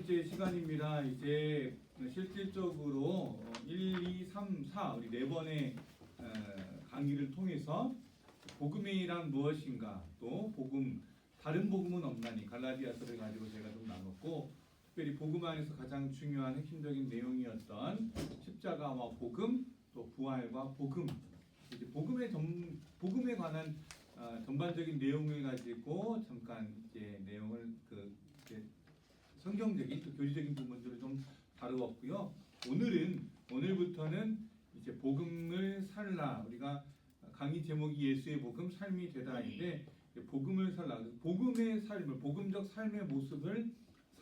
번째 시간입니다. 이제 실질적으로 1, 2, 3, 4 우리 네 번의 강의를 통해서 복음이란 무엇인가, 또 복음, 다른 복음은 없나니 갈라디아서를 가지고 제가 좀 나눴고, 특별히 복음 안에서 가장 중요한 핵심적인 내용이었던 십자가와 복음, 또 부활과 복음, 이제 복음에 관한 전반적인 내용을 가지고 잠깐 이제 내용을 이제 성경적인 또 교리적인 부분들을 좀 다루었고요. 오늘부터는 이제 복음을 살라, 우리가 강의 제목이 예수의 복음 삶이 되다인데, 복음을 살라, 복음의 삶을, 복음적 삶의 모습을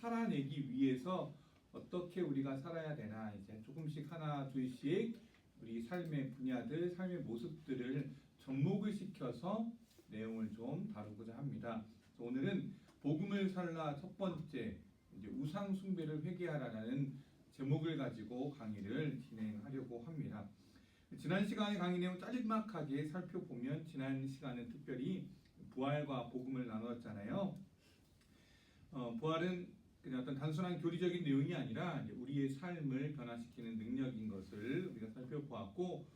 살아내기 위해서 어떻게 우리가 살아야 되나, 이제 조금씩 하나 둘씩 우리 삶의 분야들, 삶의 모습들을 접목을 시켜서 내용을 좀 다루고자 합니다. 오늘은 복음을 살라 첫 번째, 이제 우상 숭배를 회개하라라는 제목을 가지고 강의를 진행하려고 합니다. 지난 시간의 강의 내용 짤막하게 살펴보면, 지난 시간은 특별히 부활과 복음을 나누었잖아요. 부활은 그냥 어떤 단순한 교리적인 내용이 아니라 우리의 삶을 변화시키는 능력인 것을 우리가 살펴보았고,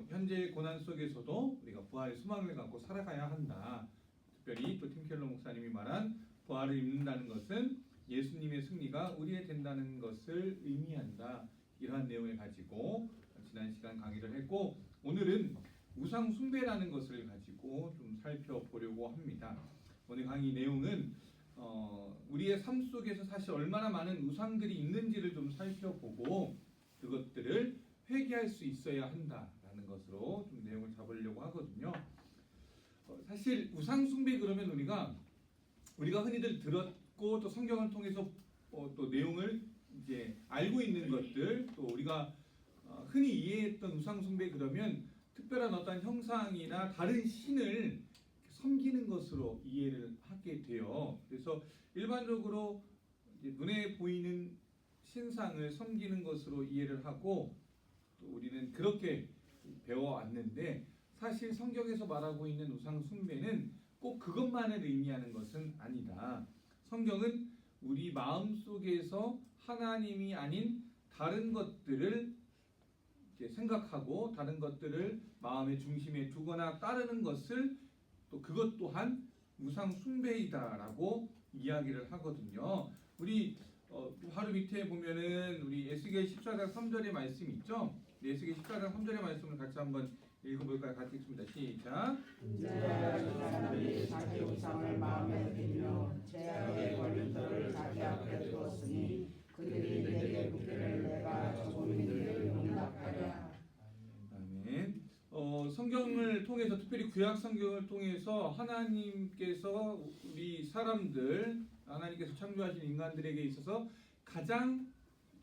현재 고난 속에서도 우리가 부활의 소망을 갖고 살아가야 한다. 특별히 또 팀 켈러 목사님이 말한 부활을 입는다는 것은 예수님의 승리가 우리의 된다는 것을 의미한다. 이러한 내용을 가지고 지난 시간 강의를 했고, 오늘은 우상 숭배라는 것을 가지고 좀 살펴보려고 합니다. 오늘 강의 내용은 우리의 삶 속에서 사실 얼마나 많은 우상들이 있는지를 좀 살펴보고, 그것들을 회개할 수 있어야 한다라는 것으로 좀 내용을 잡으려고 하거든요. 사실 우상 숭배 그러면 우리가 흔히들 들었고, 또 성경을 통해서 또 내용을 이제 알고 있는 것들, 또 우리가 흔히 이해했던 우상 숭배 그러면 특별한 어떤 형상이나 다른 신을 섬기는 것으로 이해를 하게 돼요. 그래서 일반적으로 눈에 보이는 신상을 섬기는 것으로 이해를 하고, 또 우리는 그렇게 배워왔는데, 사실 성경에서 말하고 있는 우상 숭배는 꼭 그것만을 의미하는 것은 아니다. 성경은 우리 마음속에서 하나님이 아닌 다른 것들을 생각하고, 다른 것들을 마음의 중심에 두거나 따르는 것을, 또 그것 또한 우상 숭배이다라고 이야기를 하거든요. 우리 바로 밑에 보면은 우리 에스겔 14장 3절의 말씀 있죠? 에스겔 14장 3절의 말씀을 같이 한번 읽어볼까요? 같이 읽습니다. 시작. 인자야 이 사람이 자기 우상을 마음에 들이며 죄악에 걸린 터를 자기 앞에 두었으니 그들이 내게 묻기를 내가 조민들을 용납하랴. 아멘. 성경을 통해서, 특별히 구약 성경을 통해서 하나님께서 우리 사람들, 하나님께서 창조하신 인간들에게 있어서 가장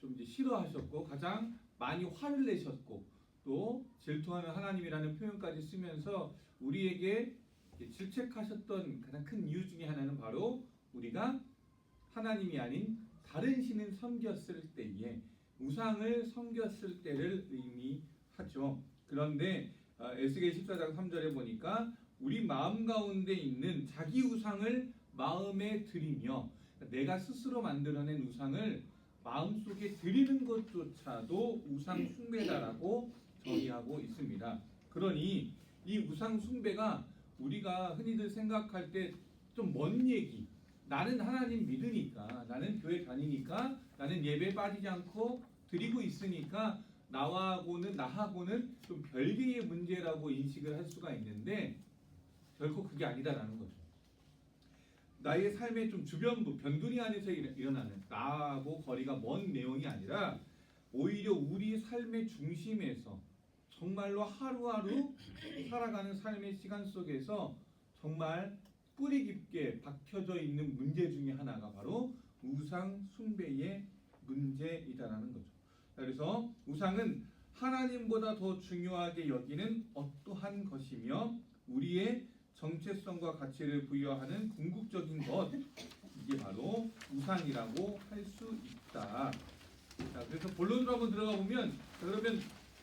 좀 이제 싫어하셨고, 가장 많이 화를 내셨고, 또 질투하는 하나님이라는 표현까지 쓰면서 우리에게 질책하셨던 가장 큰 이유 중에 하나는 바로 우리가 하나님이 아닌 다른 신을 섬겼을 때에, 우상을 섬겼을 때를 의미하죠. 그런데 에스겔 14장 3절에 보니까 우리 마음 가운데 있는 자기 우상을 마음에 들이며, 내가 스스로 만들어낸 우상을 마음속에 들이는 것조차도 우상 숭배다라고 정의하고 있습니다. 그러니 이 우상 숭배가 우리가 흔히들 생각할 때 좀 먼 얘기, 나는 하나님 믿으니까, 나는 교회 다니니까, 나는 예배 빠지지 않고 드리고 있으니까 나하고는 좀 별개의 문제라고 인식을 할 수가 있는데, 결코 그게 아니다라는 거죠. 나의 삶의 좀 주변부, 변두리 안에서 일어나는, 나하고 거리가 먼 내용이 아니라 오히려 우리 삶의 중심에서 정말로 하루하루 살아가는 삶의 시간 속에서 정말 뿌리 깊게 박혀져 있는 문제 중에 하나가 바로 우상 숭배의 문제이다라는 거죠. 그래서 우상은 하나님보다 더 중요하게 여기는 어떠한 것이며, 우리의 정체성과 가치를 부여하는 궁극적인 것, 이게 바로 우상이라고 할 수 있다. 자, 그래서 본론으로 한번 들어가 보면, 그러면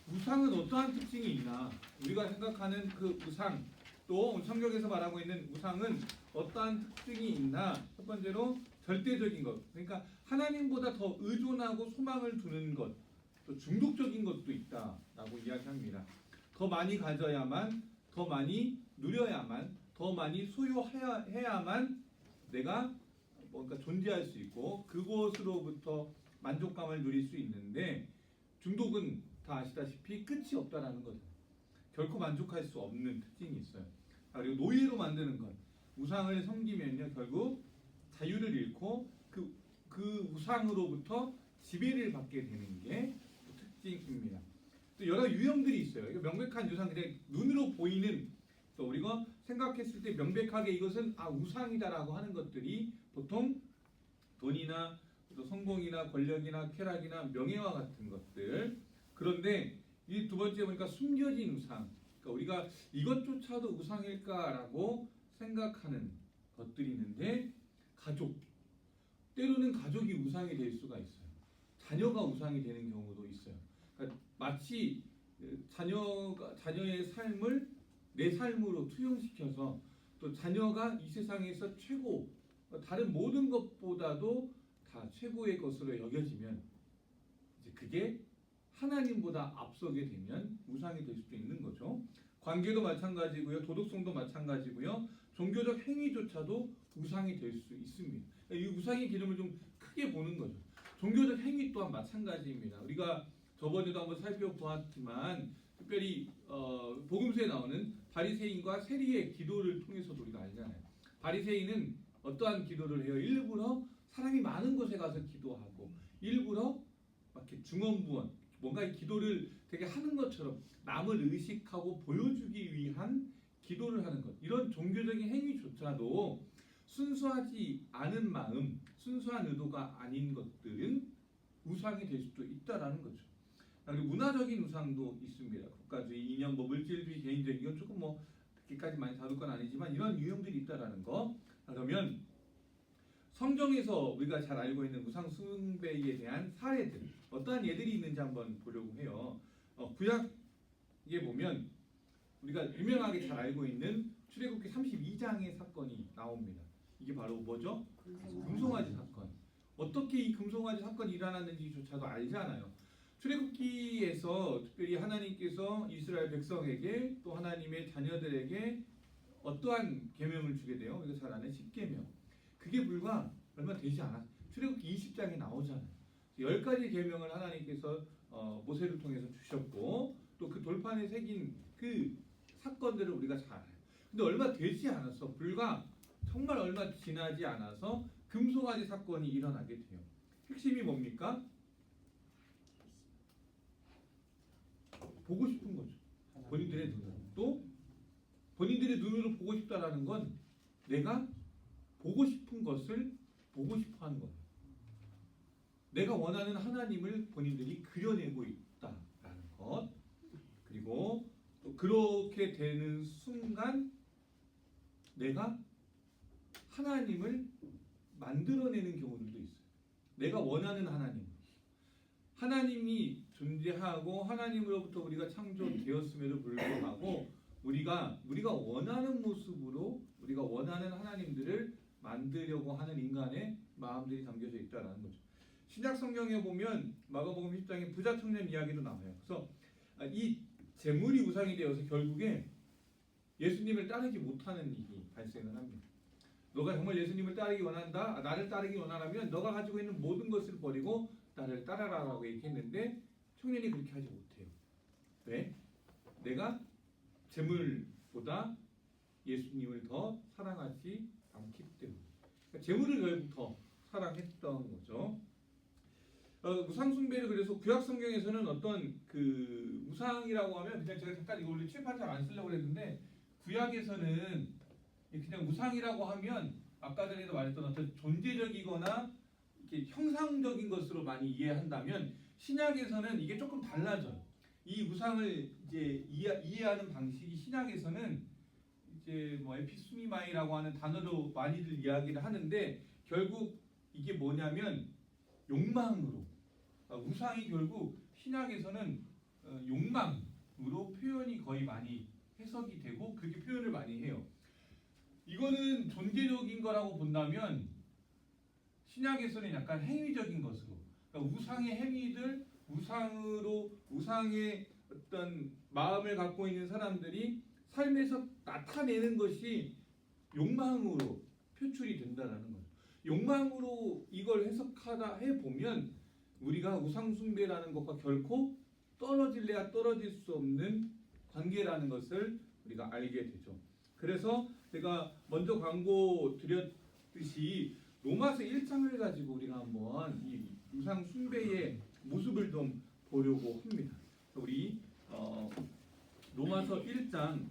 우상은 어떠한 특징이 있나? 우리가 생각하는 그 우상, 또 성경에서 말하고 있는 우상은 어떠한 특징이 있나? 첫 번째로 절대적인 것, 그러니까 하나님보다 더 의존하고 소망을 두는 것, 또 중독적인 것도 있다라고 이야기합니다. 더 많이 가져야만, 더 많이 누려야만, 더 많이 소유해야만 내가 뭔가 존재할 수 있고 그것으로부터 만족감을 누릴 수 있는데, 중독은 다 아시다시피 끝이 없다라는 거죠. 결코 만족할 수 없는 특징이 있어요. 그리고 노예로 만드는 것, 우상을 섬기면요 결국 자유를 잃고 그 우상으로부터 지배를 받게 되는 게 특징입니다. 또 여러 유형들이 있어요. 이거 명백한 우상, 그냥 눈으로 보이는, 또 우리가 생각했을 때 명백하게 이것은 우상이다라고 하는 것들이 보통 돈이나 또 성공이나 권력이나 쾌락이나 명예와 같은 것들. 그런데 이 두 번째 보니까 숨겨진 우상, 그러니까 우리가 이것조차도 우상일까라고 생각하는 것들이 있는데, 가족, 때로는 가족이 우상이 될 수가 있어요. 자녀가 우상이 되는 경우도 있어요. 그러니까 마치 자녀의 삶을 내 삶으로 투영시켜서, 또 자녀가 이 세상에서 최고, 다른 모든 것보다도 다 최고의 것으로 여겨지면 이제 그게 하나님보다 앞서게 되면 우상이 될 수도 있는 거죠. 관계도 마찬가지고요, 도덕성도 마찬가지고요, 종교적 행위조차도 우상이 될 수 있습니다. 이 우상의 기름을 좀 크게 보는 거죠. 종교적 행위 또한 마찬가지입니다. 우리가 저번에도 한번 살펴보았지만, 특별히 복음서에 나오는 바리새인과 세리의 기도를 통해서도 우리가 알잖아요. 바리새인은 어떠한 기도를 해요? 일부러 사람이 많은 곳에 가서 기도하고, 일부러 이렇게 중언부언, 뭔가 이 기도를 되게 하는 것처럼 남을 의식하고 보여주기 위한 기도를 하는 것. 이런 종교적인 행위조차도 순수하지 않은 마음, 순수한 의도가 아닌 것들은 우상이 될 수도 있다라는 거죠. 그리고 문화적인 우상도 있습니다. 국가주의, 이념, 물질주의, 개인적인, 이건 조금 그렇게까지 많이 다룰 건 아니지만 이런 유형들이 있다라는 거. 그러면 성경에서 우리가 잘 알고 있는 우상 숭배에 대한 사례들, 어떠한 예들이 있는지 한번 보려고 해요. 구약에 보면 우리가 유명하게 잘 알고 있는 출애굽기 32장의 사건이 나옵니다. 이게 바로 뭐죠? 금송아지 사건. 어떻게 이 금송아지 사건이 일어났는지조차도 알지 않아요. 출애굽기에서 특별히 하나님께서 이스라엘 백성에게, 또 하나님의 자녀들에게 어떠한 계명을 주게 돼요? 우리가 잘 아는 10계명. 그게 불과 얼마 되지 않았어요. 출애굽기 20장에 나오잖아요. 10가지 계명을 하나님께서 모세를 통해서 주셨고, 또 그 돌판에 새긴 그 사건들을 우리가 잘 알아요. 근데 얼마 되지 않았어. 불과 정말 얼마 지나지 않아서 금송아지 사건이 일어나게 돼요. 핵심이 뭡니까? 보고 싶은 거죠. 본인들의 눈으로. 또 본인들의 눈으로 보고 싶다라는 건 내가 보고 싶은 것을 보고 싶어 하는 거예요. 내가 원하는 하나님을 본인들이 그려내고 있다라는 것. 그리고 또 그렇게 되는 순간 내가 하나님을 만들어내는 경우들도 있어요. 내가 원하는 하나님이 존재하고 하나님으로부터 우리가 창조되었음에도 불구하고 우리가 원하는 모습으로 우리가 원하는 하나님들을 만들려고 하는 인간의 마음들이 담겨져 있다는 거죠. 신약 성경에 보면 마가복음 10장에 부자 청년 이야기도 나와요. 그래서 이 재물이 우상이 되어서 결국에 예수님을 따르지 못하는 일이 발생을 합니다. 너가 정말 예수님을 따르기 원한다, 나를 따르기 원하라면 너가 가지고 있는 모든 것을 버리고 나를 따라라라고 얘기했는데 청년이 그렇게 하지 못해요. 왜? 내가 재물보다 예수님을 더 사랑하지 않기 때문에. 그러니까 재물을 결국 더 사랑했던 거죠. 우상 숭배를 그래서 구약 성경에서는 어떤 그 우상이라고 하면 그냥 제가 잠깐 이거 원래 칠판 잘 안 쓰려고 그랬는데 구약에서는 그냥 우상이라고 하면 아까 전에도 말했던 어떤 존재적이거나 이렇게 형상적인 것으로 많이 이해한다면 신약에서는 이게 조금 달라져요. 이 우상을 이제 이해하는 방식이 신약에서는 이제 뭐 에피수미마이라고 하는 단어로 많이들 이야기를 하는데 결국 이게 뭐냐면 욕망으로 우상이 결국 신약에서는 욕망으로 표현이 거의 많이 해석이 되고 그렇게 표현을 많이 해요. 이거는 존재적인 거라고 본다면 신약에서는 약간 행위적인 것으로, 그러니까 우상의 행위들, 우상의 어떤 마음을 갖고 있는 사람들이 삶에서 나타내는 것이 욕망으로 표출이 된다는 거죠. 욕망으로 이걸 해석하다 해보면 우리가 우상 숭배라는 것과 결코 떨어질래야 떨어질 수 없는 관계라는 것을 우리가 알게 되죠. 그래서 제가 먼저 광고 드렸듯이 로마서 1장을 가지고 우리가 한번 이 우상 숭배의 모습을 좀 보려고 합니다. 우리 로마서 1장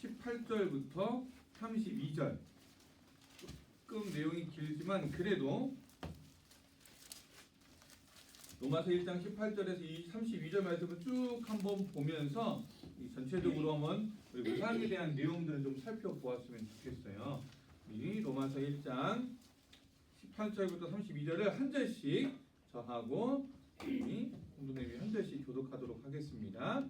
18절부터 32절, 조금 내용이 길지만 그래도 로마서 1장 18절에서 이 32절 말씀을 쭉 한번 보면서 이 전체적으로 한번 우리 우상에 대한 내용들을 좀 살펴보았으면 좋겠어요. 이 로마서 1장 18절부터 32절을 한 절씩 저하고 공동회의 한 절씩 교독하도록 하겠습니다.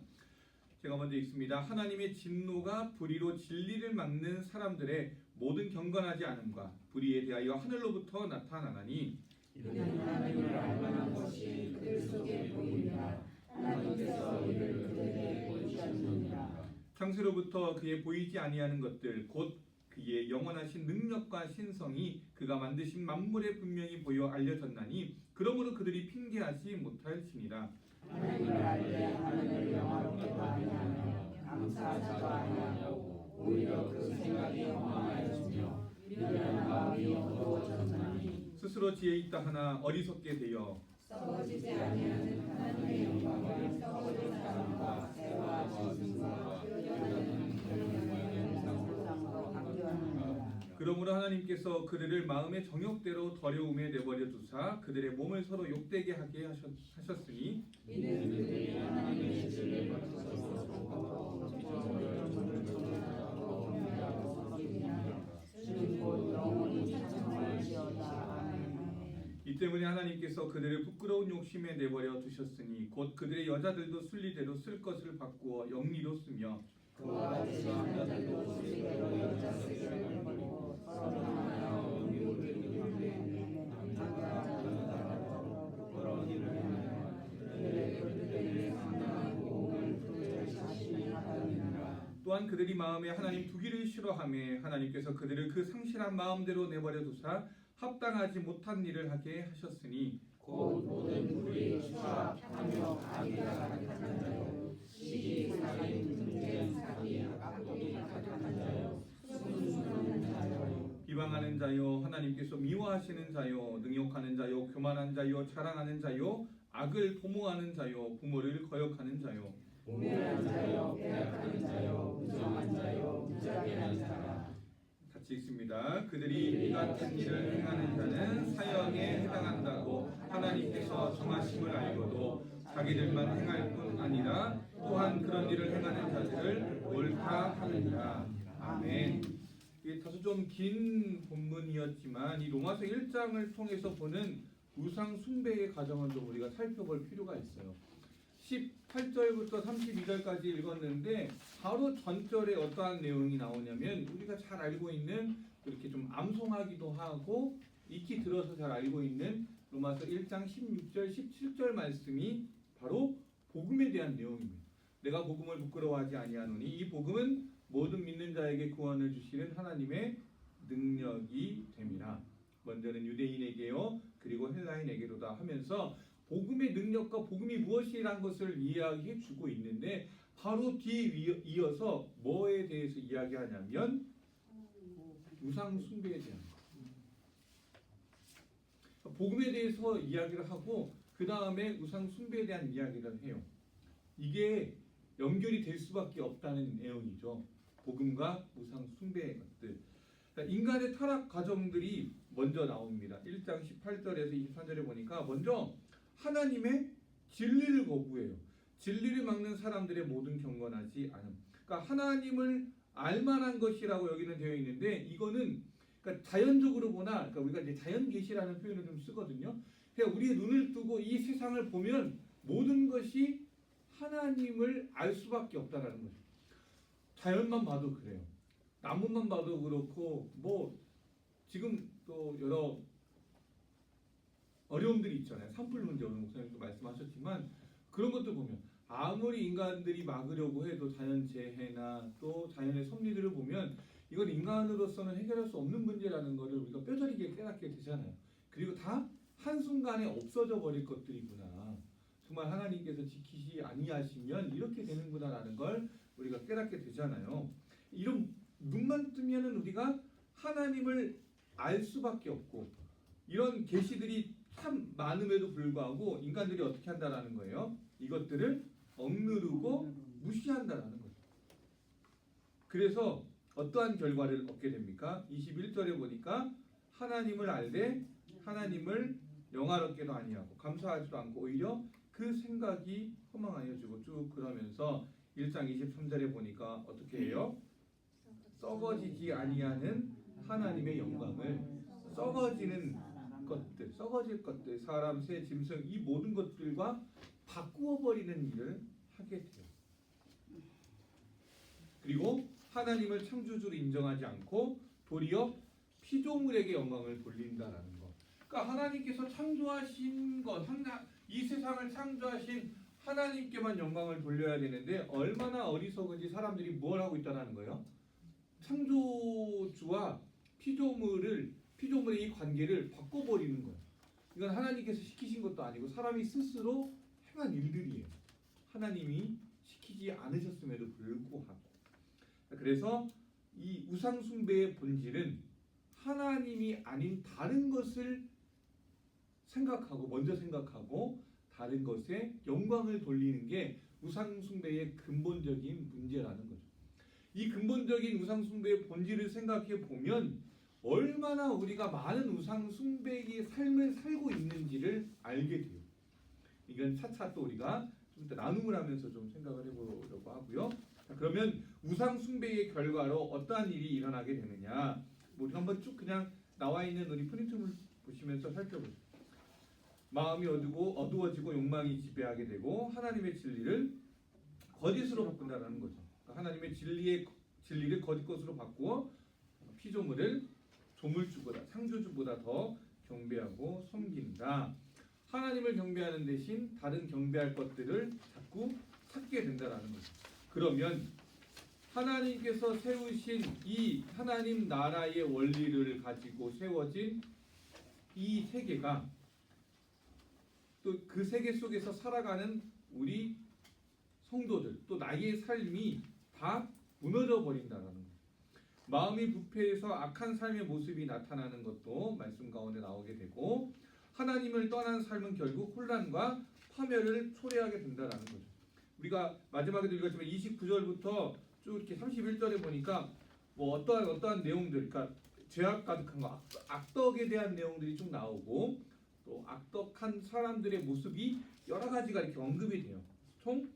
제가 먼저 읽습니다. 하나님의 진노가 불의로 진리를 막는 사람들의 모든 경건하지 않음과 불의에 대하여 하늘로부터 나타나나니 이는 하나님을 알만한 것이 그들 속에 보이니라. 하나님께서 이를 그들에게 보이셨느니라. 창세로부터 그의 보이지 아니하는 것들 곧 그의 영원하신 능력과 신성이 그가 만드신 만물에 분명히 보여 알려졌나니 그러므로 그들이 핑계하지 못할지니라. 하나님을 알되 하나님을 영화롭게도 아니하며 감사하지도 아니하고 오히려 그 생각이 엉망하여지며 미련한 마음이 어두워졌나니 스스로 지혜 있다 하나 어리석게 되어 썩어지지 아니하는 하나님의 영광을 썩어진 사람과 새와 짐승과 뛰어다니는 그런 상상과 바뀌었느니라. 그러므로 하나님께서 그들을 마음의 정욕대로 더러움에 내버려 두사 그들의 몸을 서로 욕되게 하게 하셨으니 이는 그들이 하나님의 진리를 거쳐서 속고 주는 곧 영원히 찬송할지어다. 아멘. 이 때문에 하나님께서 그들을 부끄러운 욕심에 내버려 두셨으니 곧 그들의 여자들도 순리대로 쓸 것을 바꾸어 영리로 쓰며 그와 같이 남자들도 순리대로 여자 쓰기를 버리고 서로 하나여 영육을 이루는 남자들도 부끄러운 일을 하며 그들의 그들의 상당한 고음을 그들 자신이 하다니라. 또한 그들이 마음에 하나님 두기를 싫어하며 하나님께서 그들을 그 상실한 마음대로 내버려 두사 합당하지 못한 일을 하게 하셨으니 곧 모든 불의 추악 탐욕 악의가 가득한 자요 시기 살인 분쟁 사기 악독이 가득한 자요 순수한 자요 비방하는 자요 하나님께서 미워하시는 자요 능욕하는 자요 교만한 자요 자랑하는 자요 악을 도모하는 자요 부모를 거역하는 자요 우매한 자요 빼앗는 자요 무정한 자요 무자비한 자라. 같이 읽습니다. 그들이 이 같은 일을 행하는 자는 사형에 해당한다고 하나님께서 정하심을 알고도 자기들만 행할 뿐 아니라 또한 그런 일을 행하는 자들을 옳다 하느니라. 아멘. 이게 다소 좀 긴 본문이었지만 이 로마서 1장을 통해서 보는 우상 숭배의 과정을 좀 우리가 살펴볼 필요가 있어요. 18절부터 32절까지 읽었는데 바로 전절에 어떠한 내용이 나오냐면 우리가 잘 알고 있는 이렇게 좀 암송하기도 하고 익히 들어서 잘 알고 있는 로마서 1장 16절 17절 말씀이 바로 복음에 대한 내용입니다. 내가 복음을 부끄러워하지 아니하노니 이 복음은 모든 믿는 자에게 구원을 주시는 하나님의 능력이 됨이라. 먼저는 유대인에게요 그리고 헬라인에게로다 하면서 복음의 능력과 복음이 무엇이라는 것을 이야기해 주고 있는데 바로 뒤에 이어서 뭐에 대해서 이야기하냐면 우상 숭배에 대한 것. 복음에 대해서 이야기를 하고 그 다음에 우상 숭배에 대한 이야기를 해요. 이게 연결이 될 수밖에 없다는 내용이죠. 복음과 우상 숭배의 것들. 인간의 타락 과정들이 먼저 나옵니다. 1장 18절에서 23절에 보니까 먼저 하나님의 진리를 거부해요. 진리를 막는 사람들의 모든 경건하지 않음. 그러니까 하나님을 알만한 것이라고 여기는 되어 있는데 이거는 그러니까 자연적으로 보나 그러니까 우리가 이제 자연 계시라는 표현을 좀 쓰거든요. 그러니까 우리의 눈을 뜨고 이 세상을 보면 모든 것이 하나님을 알 수밖에 없다라는 거죠. 자연만 봐도 그래요. 나무만 봐도 그렇고 뭐 지금 또 여러 어려움들이 있잖아요. 산불 문제 오늘 목사님도 말씀하셨지만 그런 것들 보면 아무리 인간들이 막으려고 해도 자연재해나 또 자연의 섭리들을 보면 이건 인간으로서는 해결할 수 없는 문제라는 것을 우리가 뼈저리게 깨닫게 되잖아요. 그리고 다 한순간에 없어져 버릴 것들이구나. 정말 하나님께서 지키시 아니하시면 이렇게 되는구나라는 걸 우리가 깨닫게 되잖아요. 이런 눈만 뜨면은 우리가 하나님을 알 수밖에 없고 이런 계시들이 참 많음에도 불구하고 인간들이 어떻게 한다라는 거예요. 이것들을 억누르고 무시한다라는 거죠. 그래서 어떠한 결과를 얻게 됩니까? 21절에 보니까 하나님을 알되 하나님을 영화롭게도 아니하고 감사하지도 않고 오히려 그 생각이 허망하여지고 쭉 그러면서 1장 23절에 보니까 어떻게 해요? 썩어지지 아니하는 하나님의 영광을 썩어지는 것들, 썩어질 것들, 사람, 새, 짐승 이 모든 것들과 바꾸어 버리는 일을 하게 돼요. 그리고 하나님을 창조주로 인정하지 않고 도리어 피조물에게 영광을 돌린다라는 것. 그러니까 하나님께서 창조하신 것, 이 세상을 창조하신 하나님께만 영광을 돌려야 되는데 얼마나 어리석은지 사람들이 뭘 하고 있다는 거예요? 창조주와 피조물의 이 관계를 바꿔버리는 거예요. 이건 하나님께서 시키신 것도 아니고 사람이 스스로 행한 일들이에요. 하나님이 시키지 않으셨음에도 불구하고. 그래서 이 우상 숭배의 본질은 하나님이 아닌 다른 것을 먼저 생각하고 다른 것에 영광을 돌리는 게 우상 숭배의 근본적인 문제라는 거죠. 이 근본적인 우상 숭배의 본질을 생각해 보면 얼마나 우리가 많은 우상 숭배의 삶을 살고 있는지를 알게 돼요. 이건 차차 또 우리가 좀 더 나눔을 하면서 좀 생각을 해보려고 하고요. 자, 그러면 우상 숭배의 결과로 어떠한 일이 일어나게 되느냐? 우리 한번 쭉 그냥 나와 있는 우리 프린트물 보시면서 살펴보죠. 마음이 어두워지고 욕망이 지배하게 되고 하나님의 진리를 거짓으로 바꾼다라는 거죠. 그러니까 하나님의 진리를 거짓 것으로 바꾸어 피조물을 조물주보다 창조주보다 더 경배하고 섬긴다. 하나님을 경배하는 대신 다른 경배할 것들을 자꾸 찾게 된다라는 거죠. 그러면 하나님께서 세우신 이 하나님 나라의 원리를 가지고 세워진 이 세계가 또 그 세계 속에서 살아가는 우리 성도들 또 나의 삶이 다 무너져 버린다라는 거예요. 마음이 부패해서 악한 삶의 모습이 나타나는 것도 말씀 가운데 나오게 되고 하나님을 떠난 삶은 결국 혼란과 파멸을 초래하게 된다라는 거죠. 우리가 마지막에도 읽었지만 29절부터 쭉 이렇게 31절에 보니까 뭐 어떠한 내용들, 그러니까 죄악 가득한 거, 악덕에 대한 내용들이 쭉 나오고 또 악덕한 사람들의 모습이 여러 가지가 이렇게 언급이 돼요. 총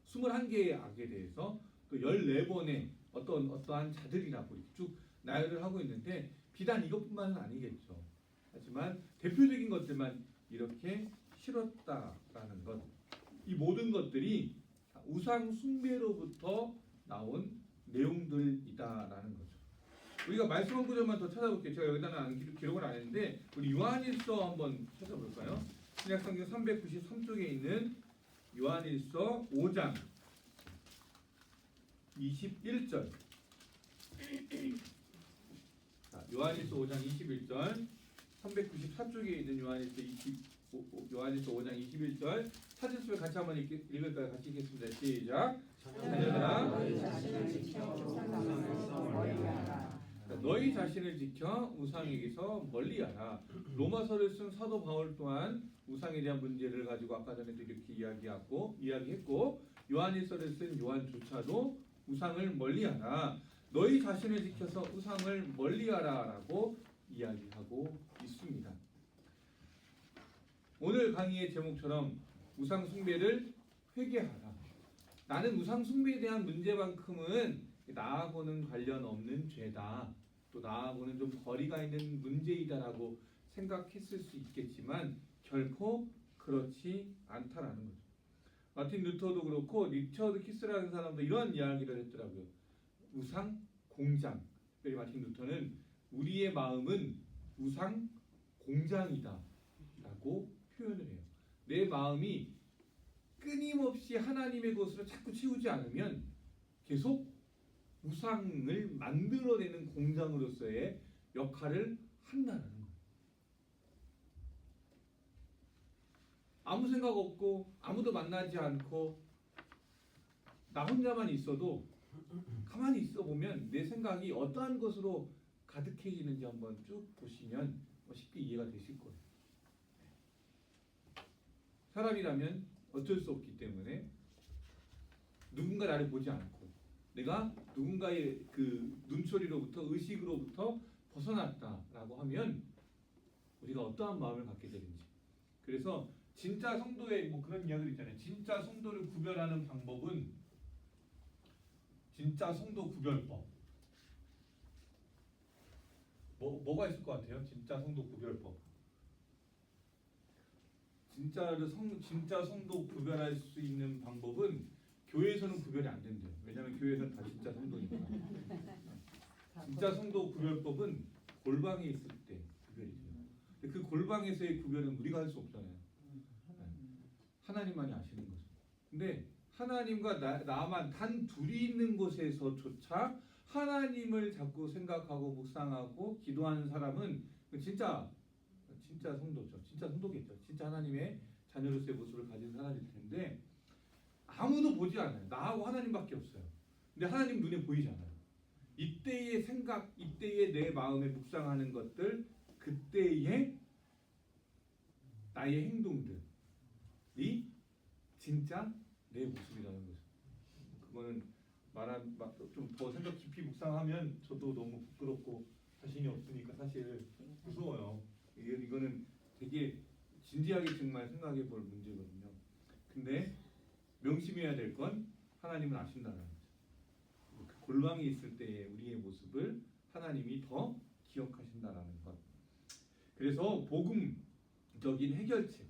21개의 악에 대해서 또 14번의 어떠한 자들이라고 이렇게 쭉 나열을 하고 있는데 비단 이것뿐만은 아니겠죠. 하지만 대표적인 것들만 이렇게 실었다라는 것. 이 모든 것들이 우상 숭배로부터 나온 내용들이다라는 거죠. 우리가 말씀 한 구절만 더 찾아볼게요. 제가 여기다는 기록을 안 했는데 우리 요한일서 한번 찾아볼까요? 신약성경 393쪽에 있는 요한일서 5장 21절. 자, 요한일서 5장 21절. 394쪽에 있는 요한일서 5장 21절 찾으시면 같이 한번 읽을까요? 같이 읽겠습니다. 시작. 자녀들아 너희 자신을 지켜 우상에게서 멀리하라. 로마서를 쓴 사도 바울 또한 우상에 대한 문제를 가지고 아까 전에도 이렇게 이야기했고 요한일서를 쓴 요한조차도 우상을 멀리하라. 너희 자신을 지켜서 우상을 멀리하라라고 이야기하고 있습니다. 오늘 강의의 제목처럼 우상 숭배를 회개하라. 나는 우상 숭배에 대한 문제만큼은 나하고는 관련 없는 죄다. 또 나하고는 좀 거리가 있는 문제이다라고 생각했을 수 있겠지만 결코 그렇지 않다라는 거죠. 마틴 루터도 그렇고 리처드 키스라는 사람도 이런 이야기를 했더라고요. 우상 공장. 마틴 루터는 우리의 마음은 우상 공장이다 라고 표현을 해요. 내 마음이 끊임없이 하나님의 것으로 자꾸 치우지 않으면 계속 우상을 만들어내는 공장으로서의 역할을 한다는 거예요. 아무 생각 없고 아무도 만나지 않고 나 혼자만 있어도 가만히 있어 보면 내 생각이 어떠한 것으로 가득해지는지 한번 쭉 보시면 쉽게 이해가 되실 거예요. 사람이라면 어쩔 수 없기 때문에 누군가 나를 보지 않고 내가 누군가의 그 눈초리로부터 의식으로부터 벗어났다라고 하면 우리가 어떠한 마음을 갖게 되는지. 그래서 진짜 성도의 뭐 그런 이야기들 있잖아요. 진짜 성도를 구별하는 방법은 진짜 성도 구별법. 뭐가 있을 것 같아요? 진짜 성도 구별법. 진짜 성도 구별할 수 있는 방법은 교회에서는 구별이 안 된대요. 왜냐하면 교회에서는 다 진짜 성도니까. 진짜 성도 구별법은 골방에 있을 때 구별이 돼요. 그 골방에서의 구별은 우리가 할 수 없잖아요. 하나님만이 아시는 거죠. 근데 하나님과 나만 단 둘이 있는 곳에서조차 하나님을 자꾸 생각하고 묵상하고 기도하는 사람은 진짜 성도죠. 진짜 성도겠죠. 진짜 하나님의 자녀로서의 모습을 가진 사람일 텐데 아무도 보지 않아요. 나하고 하나님밖에 없어요. 근데 하나님 눈에 보이지 않아요. 이때의 생각, 이때의 내 마음에 묵상하는 것들, 그때의 나의 행동들이 진짜 내 모습이라는 거죠. 그거는 좀 더 생각 깊이 묵상하면 저도 너무 부끄럽고 자신이 없으니까 사실 무서워요. 이거는 되게 진지하게 정말 생각해 볼 문제거든요. 근데 명심해야 될 건 하나님은 아신다는 거죠. 그 골방에 있을 때의 우리의 모습을 하나님이 더 기억하신다라는 것. 그래서 복음적인 해결책,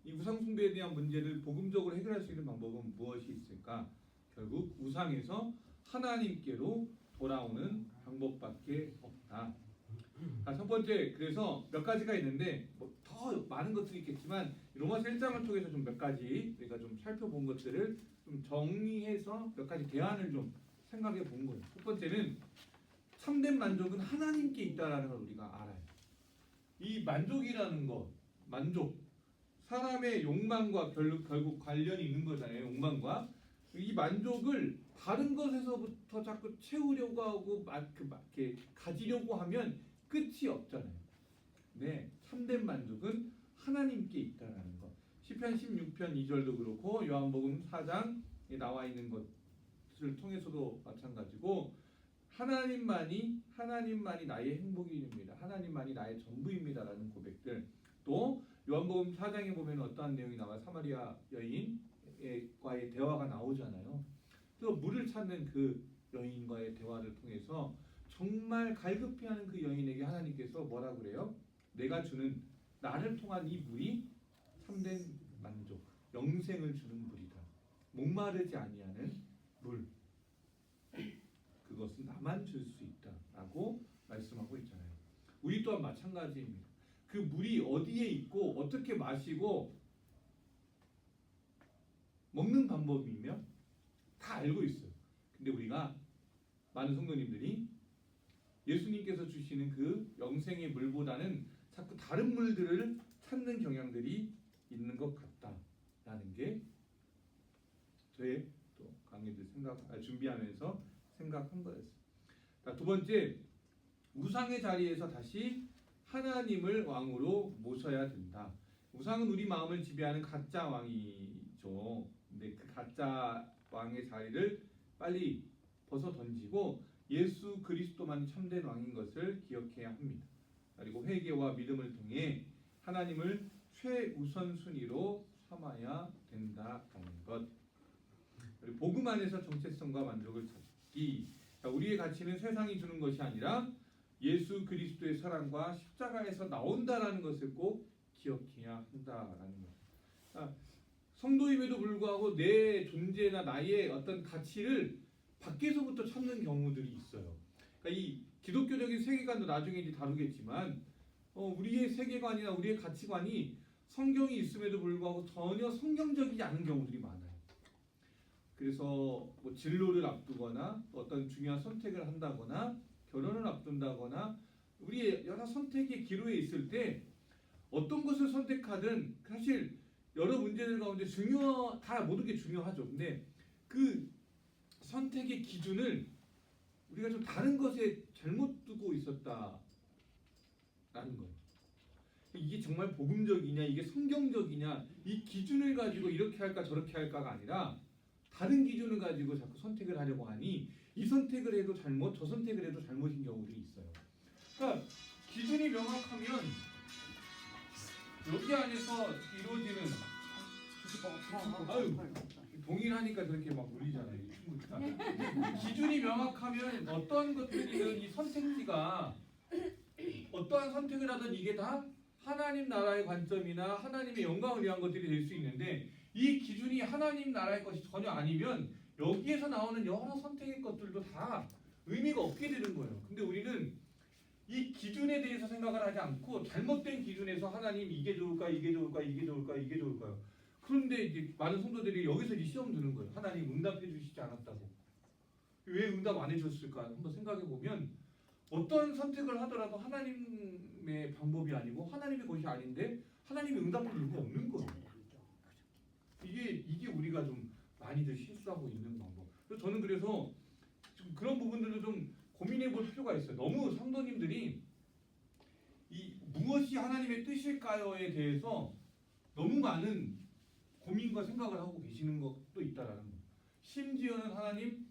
이 우상 숭배에 대한 문제를 복음적으로 해결할 수 있는 방법은 무엇이 있을까? 결국 우상에서 하나님께로 돌아오는 방법밖에 없다. 첫 번째, 그래서 몇 가지가 있는데 더 많은 것들이 있겠지만 로마서 1장을 통해서 좀 몇 가지 우리가 좀 살펴본 것들을 좀 정리해서 몇 가지 대안을 좀 생각해 본 거예요. 첫 번째는 참된 만족은 하나님께 있다라는 걸 우리가 알아요. 이 만족이라는 것, 만족, 사람의 욕망과 결국 관련이 있는 거잖아요. 욕망과 이 만족을 다른 것에서부터 자꾸 채우려고 하고 이렇게 가지려고 하면 끝이 없잖아요. 네, 참된 만족은 하나님께 있다라는 것. 시편 16편 2절도 그렇고 요한복음 4장에 나와 있는 것을 통해서도 마찬가지고 하나님만이 나의 행복입니다. 하나님만이 나의 전부입니다라는 고백들. 또 요한복음 4장에 보면 어떠한 내용이 나와 사마리아 여인과의 대화가 나오잖아요. 또 물을 찾는 그 여인과의 대화를 통해서 정말 갈급해하는 그 여인에게 하나님께서 뭐라 그래요? 내가 주는 나를 통한 이 물이 참된 만족, 영생을 주는 물이다. 목마르지 아니하는 물. 그것은 나만 줄 수 있다라고 말씀하고 있잖아요. 우리 또한 마찬가지입니다. 그 물이 어디에 있고 어떻게 마시고 먹는 방법이며 다 알고 있어요. 근데 우리가 많은 성도님들이 예수님께서 주시는 그 영생의 물보다는 자꾸 다른 물들을 찾는 경향들이 있는 것 같다라는 게 저의 또 강의들 준비하면서 생각한 거였어요. 자, 두 번째, 우상의 자리에서 다시 하나님을 왕으로 모셔야 된다. 우상은 우리 마음을 지배하는 가짜 왕이죠. 근데 그 가짜 왕의 자리를 빨리 벗어 던지고 예수 그리스도만이 참된 왕인 것을 기억해야 합니다. 그리고 회개와 믿음을 통해 하나님을 최우선순위로 삼아야 된다는 것. 그리고 복음 안에서 정체성과 만족을 찾기. 우리의 가치는 세상이 주는 것이 아니라 예수 그리스도의 사랑과 십자가에서 나온다라는 것을 꼭 기억해야 한다라는 것. 성도임에도 불구하고 내 존재나 나의 어떤 가치를 밖에서부터 찾는 경우들이 있어요. 그러니까 이 기독교적인 세계관도 나중에 이제 다루겠지만 우리의 세계관이나 우리의 가치관이 성경이 있음에도 불구하고 전혀 성경적이지 않은 경우들이 많아요. 그래서 뭐 진로를 앞두거나 어떤 중요한 선택을 한다거나 결혼을 앞둔다거나 우리 여러 선택의 기로에 있을 때 어떤 것을 선택하든 사실 여러 문제들 가운데 다 모든 게 중요하죠. 근데 그 선택의 기준을 우리가 좀 다른 것에 잘못 두고 있었다라는 거예요. 이게 정말 복음적이냐, 이게 성경적이냐, 이 기준을 가지고 이렇게 할까 저렇게 할까가 아니라 다른 기준을 가지고 자꾸 선택을 하려고 하니 이 선택을 해도 잘못, 저 선택을 해도 잘못인 경우들이 있어요. 그러니까 기준이 명확하면 여기 안에서 이루어지는 아유 동일하니까 그렇게 막 울리잖아요. 이 친구들. 기준이 명확하면 어떤 것들이든 이 선택지가 어떠한 선택을 하든 이게 다 하나님 나라의 관점이나 하나님의 영광을 위한 것들이 될 수 있는데 이 기준이 하나님 나라의 것이 전혀 아니면 여기에서 나오는 여러 선택의 것들도 다 의미가 없게 되는 거예요. 근데 우리는 이 기준에 대해서 생각을 하지 않고 잘못된 기준에서 하나님 이게 좋을까 이게 좋을까 이게 좋을까 이게 좋을까요? 그런데 이제 많은 성도들이 여기서 이제 시험 드는 거예요. 하나님 응답해 주시지 않았다고. 왜 응답 안 해줬을까? 한번 생각해 보면 어떤 선택을 하더라도 하나님의 방법이 아니고 하나님의 것이 아닌데 하나님이 응답해 줄 게 없는 거예요. 이게 우리가 좀 많이들 실수하고 있는 방법. 그래서 좀 그런 부분들도 좀 고민해 볼 필요가 있어요. 너무 성도님들이 이 무엇이 하나님의 뜻일까요에 대해서 너무 많은 고민과 생각을 하고 계시는 것도 있다라는 거예요. 심지어는 하나님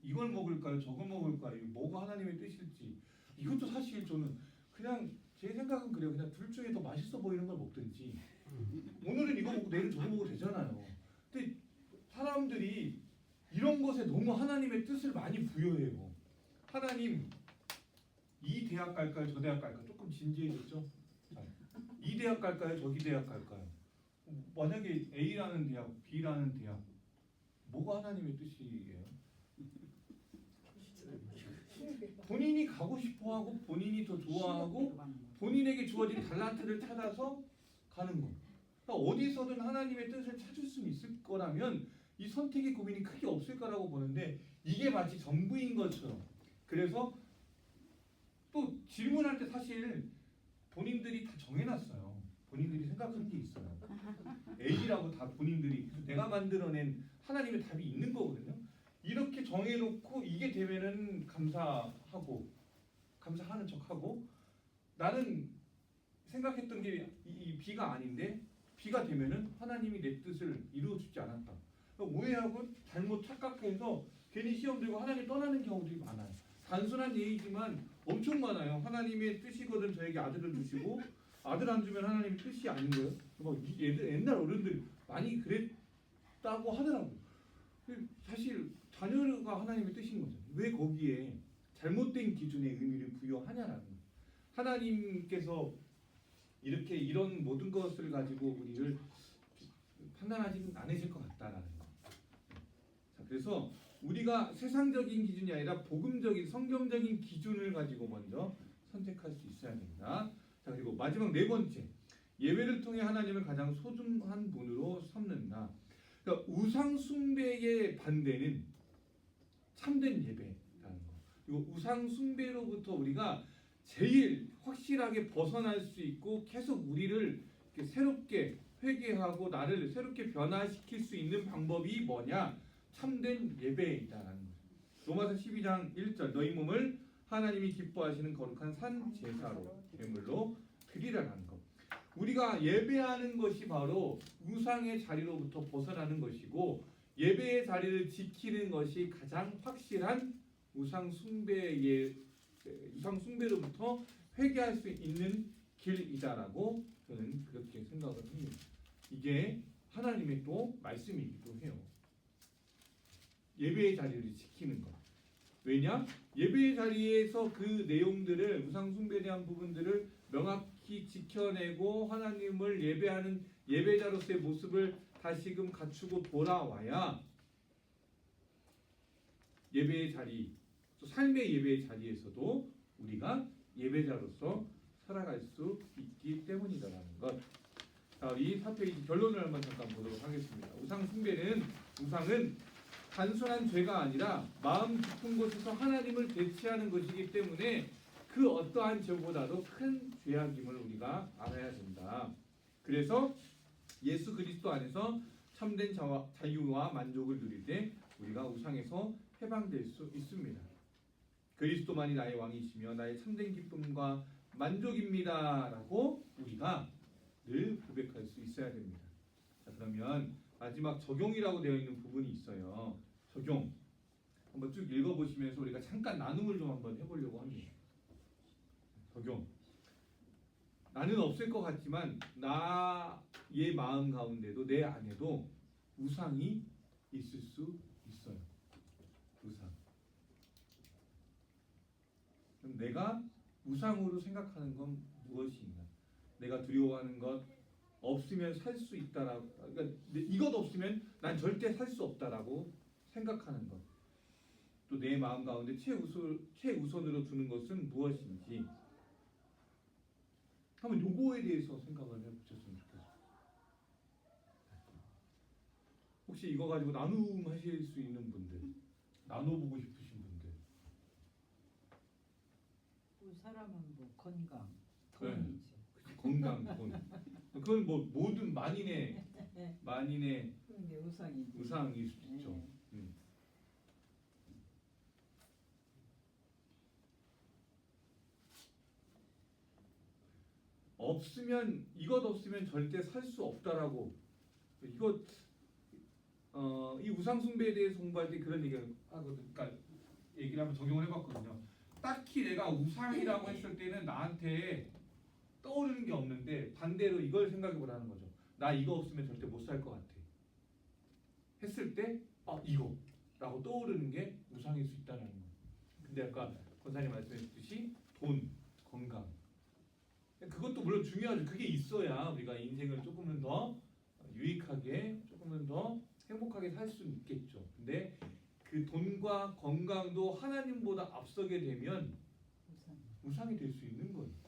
이걸 먹을까요? 저걸 먹을까요? 뭐가 하나님의 뜻일지 이것도 사실 저는 그냥 제 생각은 그래요. 그냥 둘 중에 더 맛있어 보이는 걸 먹든지 오늘은 이거 먹고 내일은 저거 먹어도 되잖아요. 근데 사람들이 이런 것에 너무 하나님의 뜻을 많이 부여해요. 하나님 이 대학 갈까요? 저 대학 갈까요? 조금 진지해졌죠? 이 대학 갈까요? 저기 대학 갈까요? 만약에 A라는 대학, B라는 대학 뭐가 하나님의 뜻이에요? 본인이 가고 싶어하고 본인이 더 좋아하고 본인에게 주어진 달란트를 찾아서 가는 거. 그러니까 어디서든 하나님의 뜻을 찾을 수 있을 거라면 이 선택의 고민이 크게 없을 거라고 보는데 이게 마치 전부인 것처럼. 그래서 또 질문할 때 사실 본인들이 다 정해놨어요. 본인들이 생각한 게 있어요. A라고 다 본인들이 내가 만들어낸 하나님의 답이 있는 거거든요. 이렇게 정해놓고 이게 되면은 감사하는 척하고 나는 생각했던 게 이 B가 아닌데 B가 되면은 하나님이 내 뜻을 이루어주지 않았다. 오해하고 잘못 착각해서 괜히 시험 들고 하나님 떠나는 경우들이 많아요. 단순한 예이지만 엄청 많아요. 하나님의 뜻이거든 저에게 아들을 주시고 아들 안 주면 하나님의 뜻이 아닌 거예요. 옛날 어른들 많이 그랬다고 하더라고요. 사실 자녀가 하나님의 뜻인 거죠. 왜 거기에 잘못된 기준의 의미를 부여하냐라는 거예요. 하나님께서 이렇게 이런 모든 것을 가지고 우리를 판단하지는 않으실 것 같다라는 거. 자, 그래서 우리가 세상적인 기준이 아니라 복음적인 성경적인 기준을 가지고 먼저 선택할 수 있어야 됩니다. 자, 그리고 마지막 네 번째, 예배를 통해 하나님을 가장 소중한 분으로 삼는다. 그러니까 우상 숭배의 반대는 참된 예배라는 거. 그리고 우상 숭배로부터 우리가 제일 확실하게 벗어날 수 있고 계속 우리를 이렇게 새롭게 회개하고 나를 새롭게 변화시킬 수 있는 방법이 뭐냐? 참된 예배이다라는 거예요. 로마서 12장 1절 너희 몸을 하나님이 기뻐하시는 거룩한 산 제사로 제물로 드리라는 것. 우리가 예배하는 것이 바로 우상의 자리로부터 벗어나는 것이고 예배의 자리를 지키는 것이 가장 확실한 우상 숭배로부터 회개할 수 있는 길이다라고 저는 그렇게 생각을 합니다. 이게 하나님의 또 말씀이기도 해요. 예배의 자리를 지키는 것. 왜냐? 예배의 자리에서 그 내용들을 우상 숭배에 대한 부분들을 명확히 지켜내고 하나님을 예배하는 예배자로서의 모습을 다시금 갖추고 돌아와야 예배의 자리, 또 삶의 예배의 자리에서도 우리가 예배자로서 살아갈 수 있기 때문입니다. 우리 4페이지 결론을 한번 잠깐 보도록 하겠습니다. 우상은 단순한 죄가 아니라 마음 깊은 곳에서 하나님을 대체하는 것이기 때문에 그 어떠한 죄보다도 큰 죄악임을 우리가 알아야 된다. 그래서 예수 그리스도 안에서 참된 자유와 만족을 누릴 때 우리가 우상에서 해방될 수 있습니다. 그리스도만이 나의 왕이시며 나의 참된 기쁨과 만족입니다 라고 우리가 늘 고백할 수 있어야 됩니다. 자, 그러면 마지막 적용이라고 되어 있는 부분이 있어요. 적용 한번 쭉 읽어보시면서 우리가 잠깐 나눔을 좀 한번 해보려고 합니다. 적용. 나는 없을 것 같지만 나의 마음 가운데도 내 안에도 우상이 있을 수 있어요. 우상. 그럼 내가 우상으로 생각하는 건 무엇인가? 내가 두려워하는 것 없으면 살 수 있다라고, 그러니까 이것 없으면 난 절대 살 수 없다라고 생각하는 것. 또 내 마음 가운데 최우선으로 두는 것은 무엇인지 한번 요거에 대해서 생각을 해보셨으면 좋겠어요. 혹시 이거 가지고 나눔하실 수 있는 분들, 나눠보고 싶으신 분들. 우리 사람은 뭐 건강, 네. 돈이죠. 건강, 돈. 그건 뭐 모든 만인의 그런 게 우상이지. 우상일 수도 있죠. 네. 없으면 이것 없으면 절대 살 수 없다라고 이거 이 우상 숭배에 대해서 공부할 때 그런 얘기를 하거든. 그러니까 얘기를 한번 적용을 해봤거든요. 딱히 내가 우상이라고 했을 때는 나한테 떠오르는 게 없는데 반대로 이걸 생각해보라는 거죠. 나 이거 없으면 절대 못 살 것 같아. 했을 때 이거라고 떠오르는 게 우상일 수 있다는 거예요. 근데 아까 권사님 말씀하셨듯이 돈, 건강 그것도 물론 중요하죠. 그게 있어야 우리가 인생을 조금은 더 유익하게, 조금은 더 행복하게 살 수 있겠죠. 근데 그 돈과 건강도 하나님보다 앞서게 되면 우상이 될 수 있는 거예요.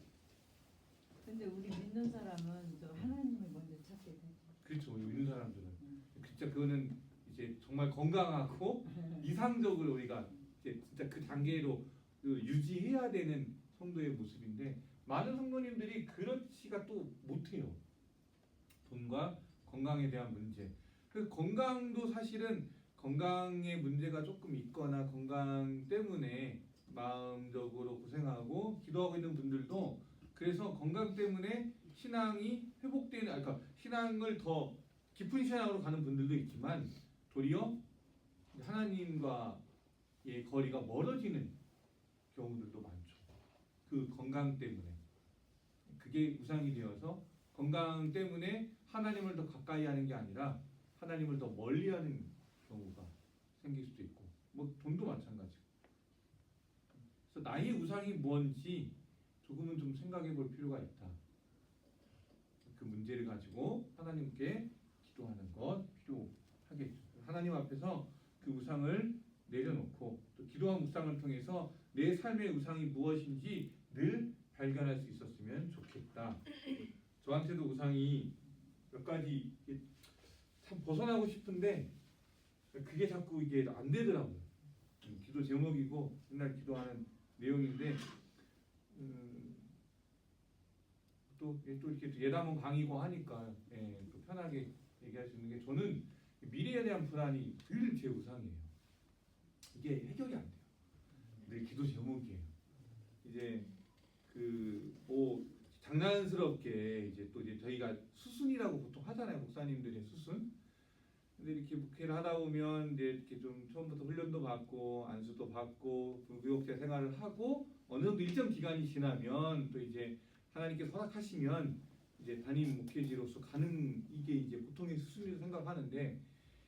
근데 우리 믿는 사람은 저 하나님을 먼저 찾게 되죠. 그렇죠. 우리 믿는 사람들은 진짜 그거는 이제 정말 건강하고 이상적으로 우리가 이제 진짜 그 단계로 유지해야 되는 성도의 모습인데 많은 성도님들이 그렇지가 또 못해요. 돈과 건강에 대한 문제. 그 건강도 사실은 건강에 문제가 조금 있거나 건강 때문에 마음적으로 고생하고 기도하고 있는 분들도 그래서 건강 때문에 신앙이 회복되는, 그러니까 신앙을 더 깊은 신앙으로 가는 분들도 있지만 도리어 하나님과의 거리가 멀어지는 경우들도 많죠. 그 건강 때문에. 그게 우상이 되어서 건강 때문에 하나님을 더 가까이 하는 게 아니라 하나님을 더 멀리 하는 경우가 생길 수도 있고 뭐 돈도 마찬가지고. 그래서 나의 우상이 뭔지 조금은 좀 생각해 볼 필요가 있다. 그 문제를 가지고 하나님께 기도하는 것 필요하겠죠. 하나님 앞에서 그 우상을 내려놓고 또 기도와 묵상을 통해서 내 삶의 우상이 무엇인지 늘 발견할 수 있었으면 좋겠다. 저한테도 우상이 몇 가지 참 벗어나고 싶은데 그게 자꾸 이게 안 되더라고요. 기도 제목이고 맨날 기도하는 내용인데 또 이렇게 예담은 강의고 하니까 또 편하게 얘기할 수 있는 게 저는 미래에 대한 불안이 늘 제 우상이에요. 이게 해결이 안 돼요. 늘 기도 제목이에요. 이제 뭐 장난스럽게 이제 또 이제 저희가 수순이라고 보통 하잖아요. 목사님들의 수순. 근데 이렇게 목회를 하다 보면 이제 이렇게 좀 처음부터 훈련도 받고 안수도 받고 교육자 생활을 하고 어느 정도 일정 기간이 지나면 또 이제 하나님께서 허락하시면 이제 담임 목회지로서 가는 이게 이제 보통의 수순이라고 생각하는데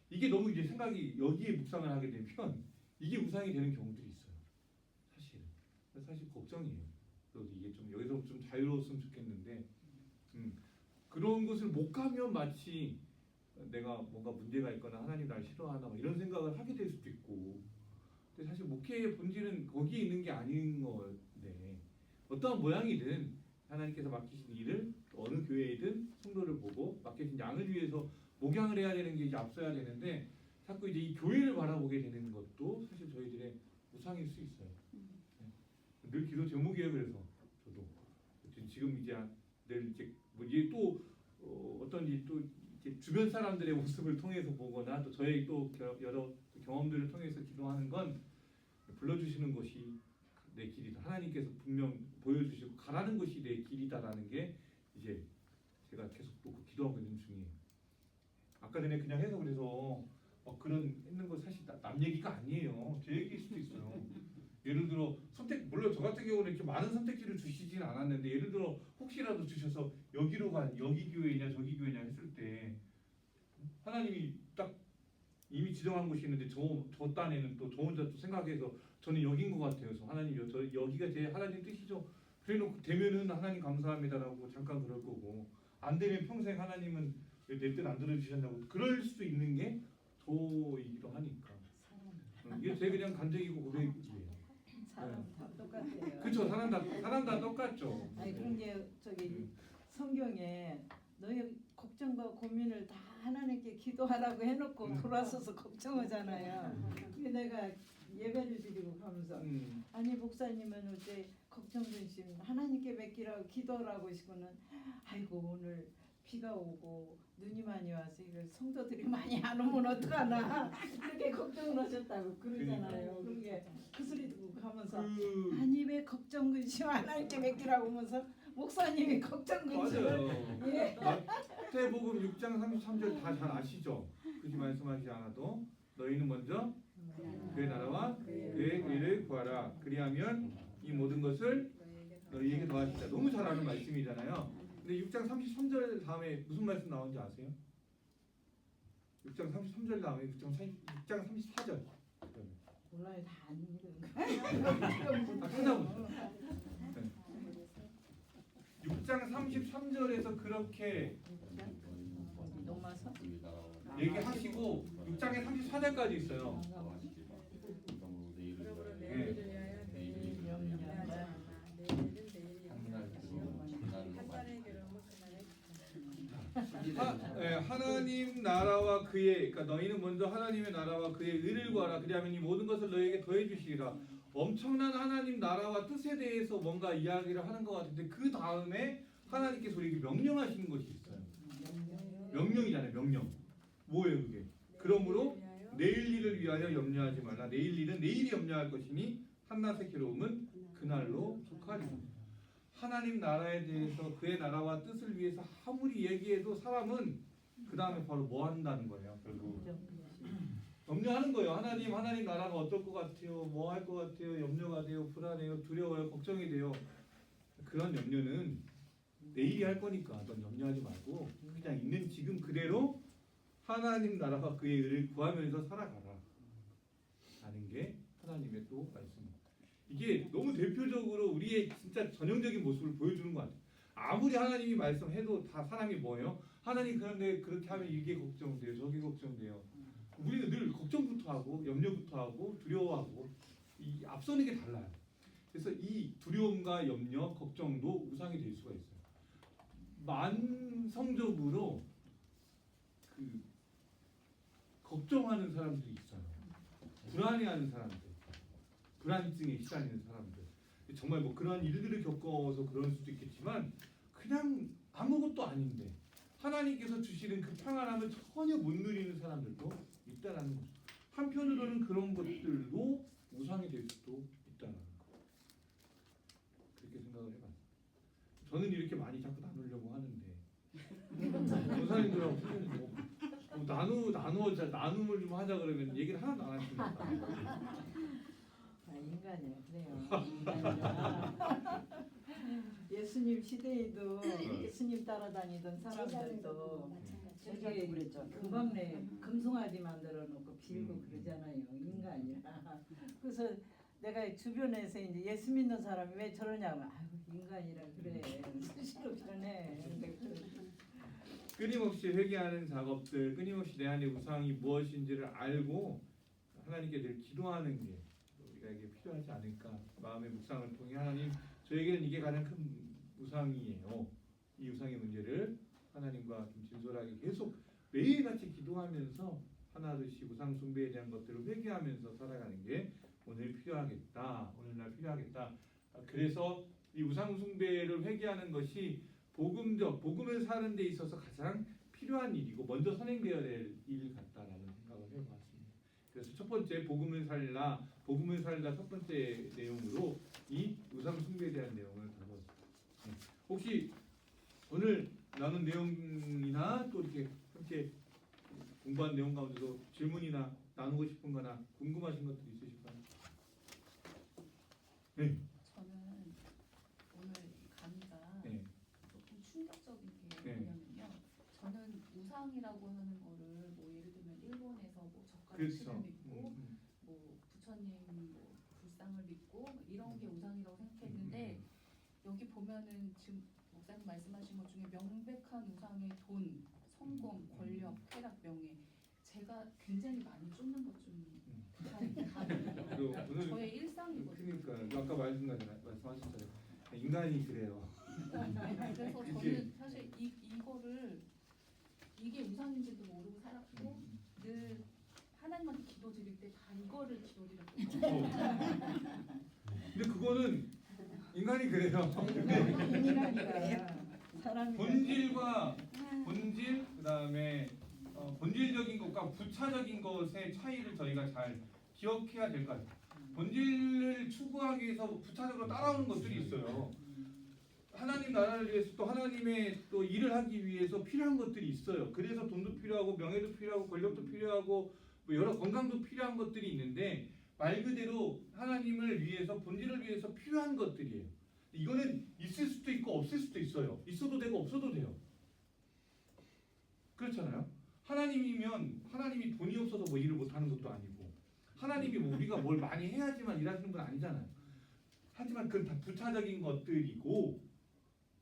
이게 너무 이제 생각이 여기에 묵상을 하게 되면 이게 우상이 되는 경우들이 있어요. 사실 걱정이에요. 그래도 이게 좀 여기서 좀 자유로웠으면 좋겠는데 그런 곳을 못 가면 마치 내가 뭔가 문제가 있거나 하나님 날 싫어하나 뭐 이런 생각을 하게 될 수도 있고 근데 사실 목회의 본질은 거기에 있는 게 아닌 건데 어떠한 모양이든 하나님께서 맡기신 일을 어느 교회이든 성도를 보고 맡기신 양을 위해서 목양을 해야 되는 게 이제 앞서야 되는데 자꾸 이제 이 교회를 바라보게 되는 것도 사실 저희들의 우상일 수 있어요. 늘 기도 제목이에요. 그래서 저도 지금 이제 늘 이제 뭐 이게 또 어떤지 또 이제 주변 사람들의 모습을 통해서 보거나 또 저의 또 여러 경험들을 통해서 기도하는 건 불러주시는 것이 내 길이다. 하나님께서 분명 보여주시고 가라는 것이 내 길이다라는 게 이제 제가 계속 또 기도하고 있는 중이에요. 아까 전에 그냥 해서 그래서 그런 했는 거 사실 남 얘기가 아니에요. 제 얘기일 수도 있어요. 예를 들어 물론 저 같은 경우는 이렇게 많은 선택지를 주시진 않았는데 예를 들어 혹시라도 주셔서 여기로 간 여기 교회냐 저기 교회냐 했을 때 하나님이 딱 이미 지정한 곳이 있는데 저 딴에는 또 저 혼자 또 생각해서 저는 여긴 것 같아요. 그래서 하나님 여기가 제 하나님 뜻이죠. 그래놓고 되면은 하나님 감사합니다라고 잠깐 그럴 거고 안 되면 평생 하나님은 내 뜻 안 들어주셨냐고 그럴 수도 있는 게 저이기도 하니까 이게 제 그냥 간증이고 고백이에요. 사람 다 똑같아요. 그렇죠. 사람 다 똑같죠. 아니 그런게 저기 성경에 너희 걱정과 고민을 다 하나님께 기도하라고 해놓고 돌아서서 걱정하잖아요. 근데 내가 예배를 드리고 가면서 아니 목사님은 어제 걱정 근심 하나님께 맡기라고 기도하라고 하시고는 아이고 오늘 비가 오고 눈이 많이 와서 이거 성도들이 많이 안 오면 어떡하나 그렇게 걱정을 하셨다고 그러잖아요. 그게 그 소리 듣고 가면서 아니 왜 걱정 근심 하나님께 맡기라고 하면서 목사님이 걱정 근심을 맞아요. 예. 마태복음 6장 33절 다 잘 아시죠? 굳이 말씀하시지 않아도 너희는 먼저 그의 나라와 그의 의를 구하라. 그리하면 이 모든 것을 너희에게 더하시다. 너무 잘 아는 말씀이잖아요. 근데 6장 33절 다음에 무슨 말씀 나오는지 아세요? 6장 33절 다음에 6장 34절. 몰라요. 다 안 읽은 찾아보세요. 6장 33절에서 그렇게 넘어서 얘기하시고 6장에 34절까지 있어요. 하나님 나라와 그의 그러니까 너희는 먼저 하나님의 나라와 그의 의를 구하라. 그리하면 이 모든 것을 너희에게 더해 주시리라. 엄청난 하나님 나라와 뜻에 대해서 뭔가 이야기를 하는 것 같은데 그 다음에 하나님께서 우리에게 명령하시는 것이 있어요. 명령이잖아요. 명령. 뭐예요 그게? 그러므로 내일 일을 위하여 염려하지 말라. 내일 일은 내일이 염려할 것이니 한낮의 괴로움은 그날로 속하리라. 하나님 나라에 대해서 그의 나라와 뜻을 위해서 아무리 얘기해도 사람은 그 다음에 바로 뭐 한다는 거예요. 결국 염려하는 거예요. 하나님 나라가 어떨 것 같아요? 뭐 할 것 같아요? 염려가 돼요. 불안해요. 두려워요. 걱정이 돼요. 그런 염려는 내일이 할 거니까 넌 염려하지 말고 그냥 있는 지금 그대로 하나님 나라와 그의 의를 구하면서 살아가라 하는 게 하나님의 또 말씀입니다. 이게 너무 대표적으로 우리의 진짜 전형적인 모습을 보여주는 것 같아요. 아무리 하나님이 말씀해도 다 사람이 뭐예요? 하나님 그런데 그렇게 하면 이게 걱정돼요. 저게 걱정돼요. 우리는 늘 걱정부터 하고 염려부터 하고 두려워하고 이 앞서는 게 달라요. 그래서 이 두려움과 염려, 걱정도 우상이 될 수가 있어요. 만성적으로 그 걱정하는 사람들이 있어요. 불안해하는 사람들, 불안증에 시달리는 사람들. 정말 뭐 그러한 일들을 겪어서 그럴 수도 있겠지만 그냥 아무것도 아닌데 하나님께서 주시는 그 평안함을 전혀 못 누리는 사람들도 있다라는 거죠. 한편으로는 그런 것들도 우상이 될 수도 있다는 거. 그렇게 생각을 해봤어요. 저는 이렇게 많이 자꾸 나누려고 하는데 목사님들하고 나눔을 좀 하자 그러면 얘기를 하나도 안 하십니다. 인간이야 그래요. 인간이야. 예수님 시대에도 예수님 따라다니던 사람들도 저기 그랬죠. 금방 내 금송아지 만들어 놓고 빌고 그러잖아요. 인간이라. 그래서 내가 주변에서 이제 예수 믿는 사람이 왜 저러냐고. 아유 인간이라 그래. 수시로 변해. 끊임없이 회개하는 작업들, 끊임없이 내 안에 우상이 무엇인지를 알고 하나님께 늘 기도하는 게 우리가 이게 필요하지 않을까. 마음의 묵상을 통해 하나님 저에게는 이게 가장 큰 우상이에요. 이 우상의 문제를 하나님과 좀 진솔하게 계속 매일같이 기도하면서 하나둘씩 우상 숭배에 대한 것들을 회개하면서 살아가는 게 오늘 필요하겠다. 오늘날 필요하겠다. 그래서 이 우상 숭배를 회개하는 것이 복음을 사는 데 있어서 가장 필요한 일이고 먼저 선행되어야 될 일 같다라는 생각을 해보았습니다. 그래서 첫 번째 복음을 살라 첫 번째 내용으로 이 우상 숭배에 대한 내용을 다루었습니다. 혹시 오늘 나눈 내용이나 또 이렇게 함께 공부한 내용 가운데도 질문이나 나누고 싶은 거나 궁금하신 것들이 있으실까요? 네. 저는 오늘 강의가 네. 조금 충격적인 게 네. 뭐냐면요. 저는 우상이라고 하는 거를 뭐 예를 들면 일본에서 뭐 젓가락 그렇죠. 신을 믿고 뭐 부처님 뭐 불상을 믿고 뭐 이런 게 우상이라고 생각했는데 여기 보면은 지금 목사님 말씀하신 것 중에 명백한 우상의 돈, 성공, 권력, 쾌락, 명예 제가 굉장히 많이 쫓는 것좀 오늘 저의 일상이거든요. 그러니까 아까 말씀하셨잖아요. 인간이 그래요. 그래서 저는 사실 이거를 이게 우상인지도 모르고 살았고 늘 하나님한테 기도드릴 때 다 이거를 기도드렸거든요. 근데 그거는 인간이 그래요. 인간이라 사람이 본질 그다음에 본질적인 것과 부차적인 것의 차이를 저희가 잘 기억해야 될 것 같아요. 본질을 추구하기 위해서 부차적으로 따라오는 것들이 있어요. 하나님 나라를 위해서 또 하나님의 또 일을 하기 위해서 필요한 것들이 있어요. 그래서 돈도 필요하고 명예도 필요하고 권력도 필요하고 뭐 여러 건강도 필요한 것들이 있는데 말 그대로 하나님을 위해서 본질을 위해서 필요한 것들이에요. 이거는 있을 수도 있고 없을 수도 있어요. 있어도 되고 없어도 돼요. 그렇잖아요. 하나님이면 하나님이 돈이 없어서 뭐 일을 못하는 것도 아니고 하나님이 뭐 우리가 뭘 많이 해야지만 일하시는 건 아니잖아요. 하지만 그건 다 부차적인 것들이고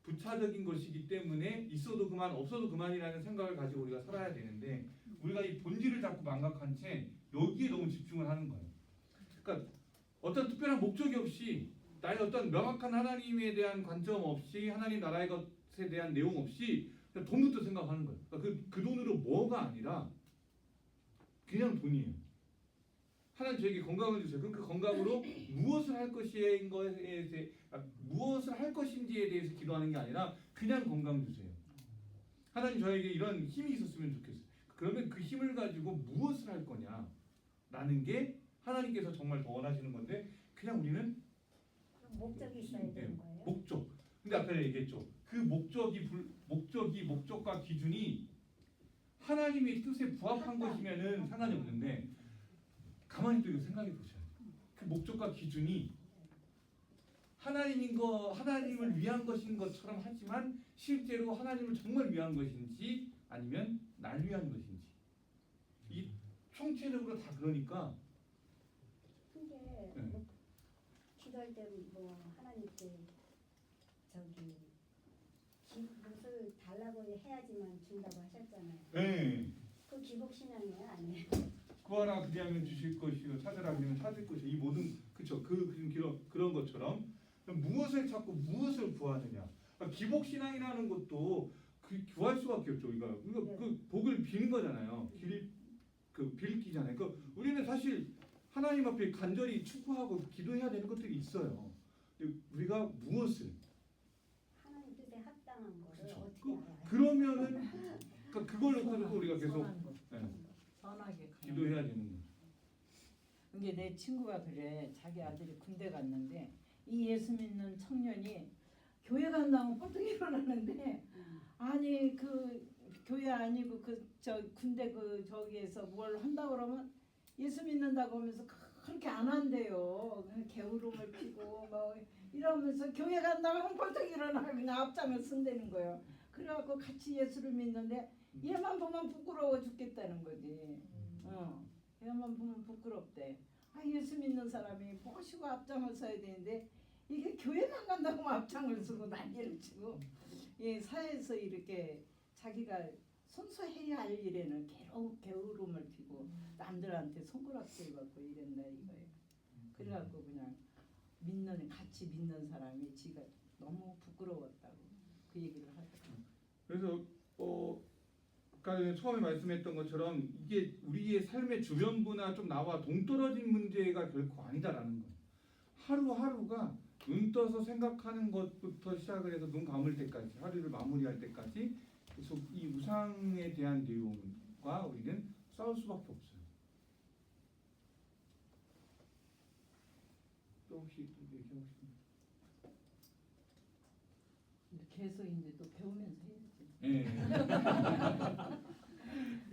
부차적인 것이기 때문에 있어도 그만 없어도 그만이라는 생각을 가지고 우리가 살아야 되는데 우리가 이 본질을 자꾸 망각한 채 여기에 너무 집중을 하는 거예요. 그러니까 어떤 특별한 목적이 없이 나의 어떤 명확한 하나님에 대한 관점 없이 하나님 나라의 것에 대한 내용 없이 그냥 돈부터 생각하는 거예요. 그러니까 그 돈으로 뭐가 아니라 그냥 돈이에요. 하나님 저에게 건강을 주세요. 그럼 그 건강으로 무엇을 할 것인 것에 대해 무엇을 할 것인지에 대해서 기도하는 게 아니라 그냥 건강 주세요. 하나님 저에게 이런 힘이 있었으면 좋겠어요. 그러면 그 힘을 가지고 무엇을 할 거냐라는 게 하나님께서 정말 더 원하시는 건데 그냥 우리는 목적이 있어야 되는 거예요? 목적. 근데 아까 얘기했죠. 그 목적과 기준이 하나님의 뜻에 부합한 것이면은 상관이 없는데 가만히 또 이거 생각해 보셔야 돼요. 그 목적과 기준이 하나님을 위한 것인 것처럼 하지만 실제로 하나님을 정말 위한 것인지 아니면 날 위한 것인지 이 총체적으로 다 그러니까 근데 뭐 기도할 때 뭐 하나님께 무엇을 달라고 해야지만 준다고 하셨잖아요. 네. 그 기복 신앙이에요, 아니에요? 구하라 그리하면 주실 것이요 찾으라 그리하면 찾을 것이요 이 모든 그쵸 그런 것처럼 무엇을 찾고 무엇을 구하느냐 그러니까 기복 신앙이라는 것도 그 구할 수밖에 없죠. 우리가 그 복을 비는 거잖아요. 빌기잖아요. 그 우리는 사실 하나님 앞에 간절히 추구하고 기도해야 되는 것들이 있어요. 근데 우리가 무엇을 하나님 뜻에 합당한 거를 그쵸. 어떻게 알아요? 그러면은 그걸 놓고 우리가 계속 선하게 기도해야 되는 거죠. 이게 내 친구가 그래. 자기 아들이 군대 갔는데 이 예수 믿는 청년이 교회 간다고 뻗떡 일어나는데 아니 그 교회 아니고 저 군대 저기에서 뭘 한다 그러면 예수 믿는다고 하면서 그렇게 안 한대요. 그냥 게으름을 피고 뭐 이러면서 교회 간다고 하면 뻗떡 일어나고 그냥 앞장을 쓴다는 거예요. 그래갖고 같이 예수를 믿는데 얘만 보면 부끄러워 죽겠다는 거지. 얘만 보면 부끄럽대. 예수 믿는 사람이 모시고 앞장을 서야 되는데 이게 교회만 간다고 앞장을 서고 난리를 치고 사회에서 이렇게 자기가 순수해야 할 일에는 게으름을 피고 남들한테 손가락질 받고 이랬나 이거예요. 그래갖고 그냥 같이 믿는 사람이 지가 너무 부끄러웠다고 그 얘기를 하더라고요. 그래서 아까 처음에 말씀했던 것처럼 이게 우리의 삶의 주변부나 좀 나와 동떨어진 문제가 결코 아니다라는 거예요. 하루하루가 눈 떠서 생각하는 것부터 시작을 해서 눈 감을 때까지, 하루를 마무리할 때까지 계속 이 우상에 대한 내용과 우리는 싸울 수밖에 없어요. 또 혹시 얘기하고 싶은? 계속 이제 또 배우면서 해야지.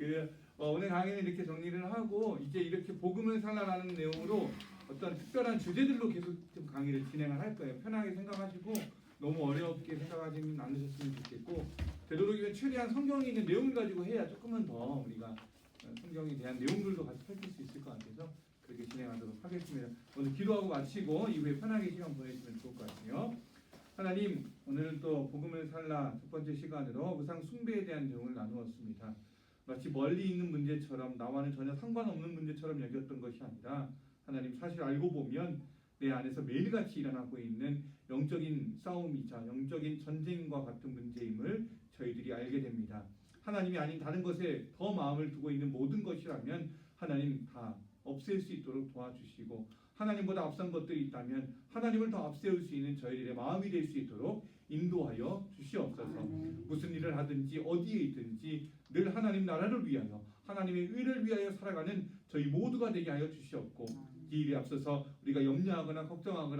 예. 오늘 강의는 이렇게 정리를 하고 이제 이렇게 복음을 살라라는 내용으로 어떤 특별한 주제들로 계속 좀 강의를 진행을 할 거예요. 편하게 생각하시고 너무 어렵게 생각하지는 않으셨으면 좋겠고, 되도록이면 최대한 성경에 있는 내용을 가지고 해야 조금은 더 우리가 성경에 대한 내용들도 같이 펼칠 수 있을 것 같아서 그렇게 진행하도록 하겠습니다. 오늘 기도하고 마치고 이후에 편하게 시간 보내시면 좋을 것 같아요. 하나님, 오늘 또 복음을 살라 첫 번째 시간으로 우상 숭배에 대한 내용을 나누었습니다. 마치 멀리 있는 문제처럼 나와는 전혀 상관없는 문제처럼 여겼던 것이 아니라 하나님, 사실 알고 보면 내 안에서 매일같이 일어나고 있는 영적인 싸움이자 영적인 전쟁과 같은 문제임을 저희들이 알게 됩니다. 하나님이 아닌 다른 것에 더 마음을 두고 있는 모든 것이라면 하나님 다 없앨 수 있도록 도와주시고, 하나님보다 앞선 것들이 있다면 하나님을 더 앞세울 수 있는 저희들의 마음이 될 수 있도록 인도하여 주시옵소서. 무슨 일을 하든지 어디에 있든지 늘 하나님 나라를 위하여, 하나님의 의를 위하여 살아가는 저희 모두가 되게 하여 주시옵고, 이 일에 앞서서 우리가 염려하거나 걱정하거나